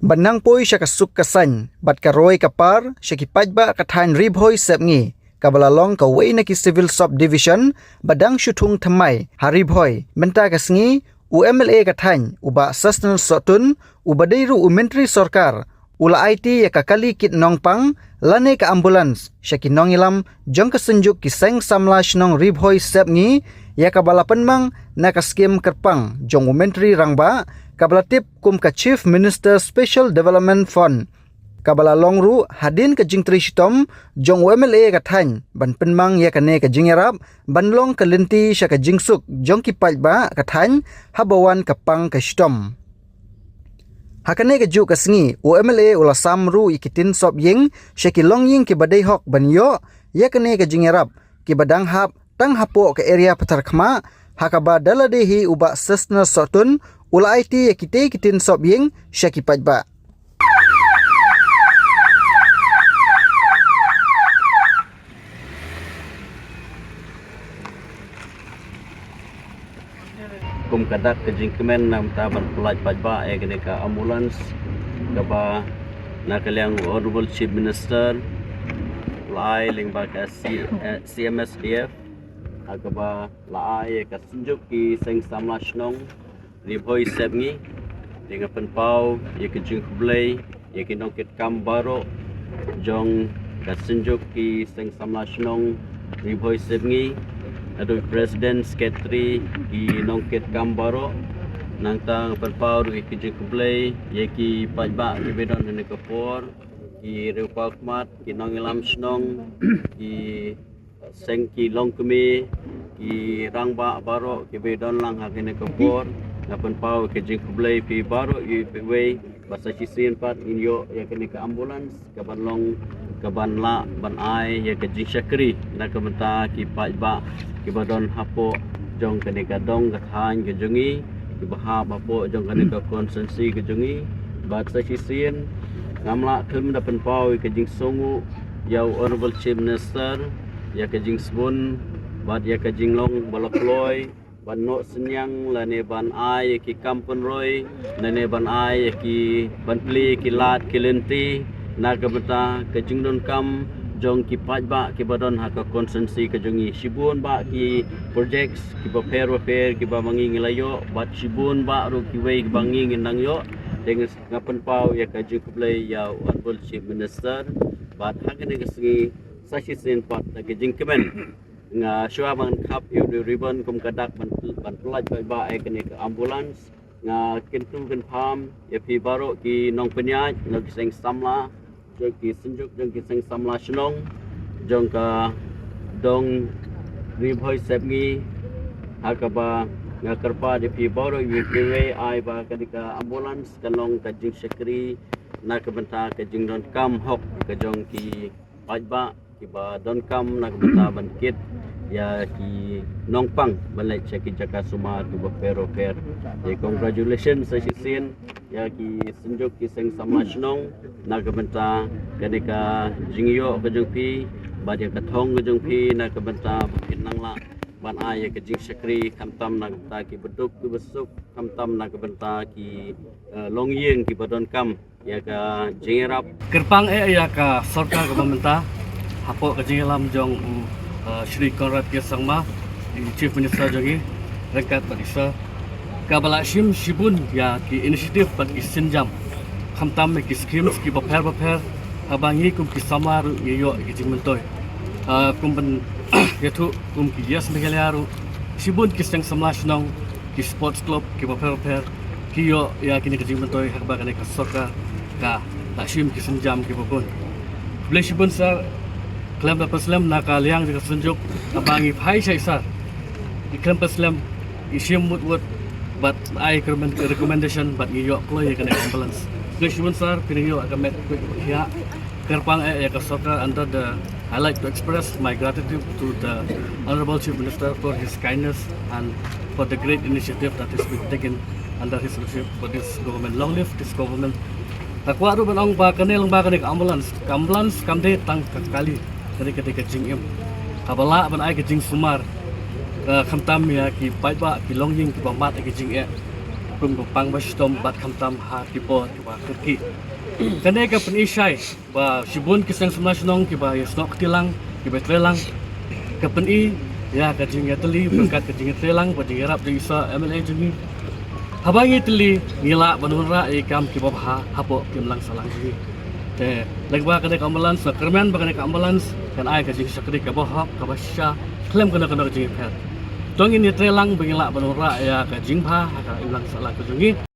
Banang poi siya kasuk kasan, bat karoy kapar, siya kipajba katahan ribhoy sepngi. Kabalalong kaway na ki civil subdivision, badang syutung tamay, haribhoy, benta kasngi, UMLA katahan, uba sustenance sotun, ubadairu umentri sorkar, ula IT ya kakali kit nongpang, lane ka ambulans, siya kinongilam, jong kasenjuk kiseng samlash nong ribhoy sepngi, ya kabalapan mang nakaskim kerpang, jong umentri rangba, kabalatip kum ka Chief Minister Special Development Fund. Kabala longru hadin ka jingtri shitom jong UMLA kathan ban penmang ya kane ka jingerap ban long ka lenti sya ka jingsuk jong kipalba kathan habawan kapang ka shitom. Hakane ka ju ka sngi UMLA ula samru ikitin sop ying sya ki long ying ki badai hok ban yo ya kane ka jingerap ki badang hap tang hapo ka area patar khma hakaba daladehi uba sesna sotun ula IT ya kitin sop ying sya ki pajba. Kum kadak ke jingkemen nam taban pelaj pajba kene ka ambulans kaba nakaliang honorable chief minister lai ling ba ka CMSDF akaba lai ka sunjuk ki seng samlashnong ribhoi sepngi dengan penpau ye ke jingblei ye ke nokit kambaro jong ka sunjuk ki seng samlashnong ribhoi sepngi Aduh Presiden Sekretari di Nongket Kambaro nangtang perpau di kijing kublai yaki pajba di bedon di Kapor di Rupakmat di Nongilam Snong di Sengki Longkemi di Rangba Baro di bedon lang hakine Kapor na perpau kijing kublai pi Baro yu piwei basa sisin pat inyo yakine ka ambulans kaban long kaban la ban ai ya kijing syakri na kamenta ki pajba kibadon hapo jong kanika dong kathan kejungi kibaha bapo jong kanika konsensi kejungi bat sa sisin ngamla kum da penpau kejing songu yau honorable chief minister ya kejing sebun bat ya kejing long balakloi ban no senyang lane ban ai ki kampun roy lane ban ai ki ban pli ki lat ki lenti nagamata kejing don kam jong ki pajba ki badon haka konsensi ke jongi sibun ba ki projects ki paper ki ba mangi ngelayo bat sibun ba ru ki wei ki bangi ngendang yo dengan ngapen pau ya ka ju kublai ya honorable chief minister bat hagane kesngi sashi sen pat ke jingkemen nga shua man khap yu ribbon kum kadak ban pelaj ba ai kene ambulans nga kintu kan pham ya pi baro ki nong penyaj no ki seng samla jong ki senjuk jong ki seng samla shnong jong ka dong ribhoi sepngi hakaba nga karpa de pi boro yu piwe ai ba kadika ambulans kalong ka jing sekri na ka benta ka jing don kam hok ka jong ki pajba ki ba don kam na ka benta ban kit ya ki nongpang balai cheki jaka suma tu ba pero congratulations sa sisin ya ki senjuk ki seng sama shnong na ka benta kadika jingyo ka jong pi ba dia ka thong ka jong pi na ka benta kinang la ban ai ka jing sekri kamtam na ta ki beduk ki besuk kamtam na ka benta ki longyeng ki badon kam ya ka jingerap kerpang ya ka sorka ka pemerintah hapo ka jingelam jong Shri Conrad Kesangma Chief Minister jongi rekat padisa kabala shim shibun ya ki inisiatif pat ki sinjam khamtam ki schemes ki paper abangi kum ki samar yo ki jingmentoy kum ban yetu kum ki yes megalaru shibun ki seng samlash nong ki sports club ki paper ki yo ya ki jingmentoy hakba ka sorka ka la shim ki sinjam ki babon ble shibun sar Klaim Paslam nakaliang di kasunjuk abangi hai sar iklam Paslam isim mut but I recommendation but iyo klo ya kana ambulance Glishman sar pinyo agamet ya kerpang ya kasoka under the I like to express my gratitude to the Honorable Chief Minister for his kindness and for the great initiative that is being taken under his leadership for this government. Long live this government. Takwa ru banong ba kanel ba kanik ambulance kamde tang kali dari ketika jing kabala ban ai ke jing sumar khamtam ya ki paiba ki longjing ki bambat ki jing prum pang bastom bat kamtam ha tipo ba kerki kane ka pen isai ba shibun kisang semasnong ki ba yasnok tilang ki ba trelang ka pen I ya ka jinga teli berkat ka jinga trelang ba dirap di isa MLA jungi habangi teli ngila banura ikam ki ba ha hapo kimlang salang ji te lagba ka ambulans na kerman ba ka ambulans kan ai ka jinga sakri ka ba hap ka ba sha klem kana jinga pet tong ini trelang bengila banura ya ka jingpha ka imlang salang ka jungi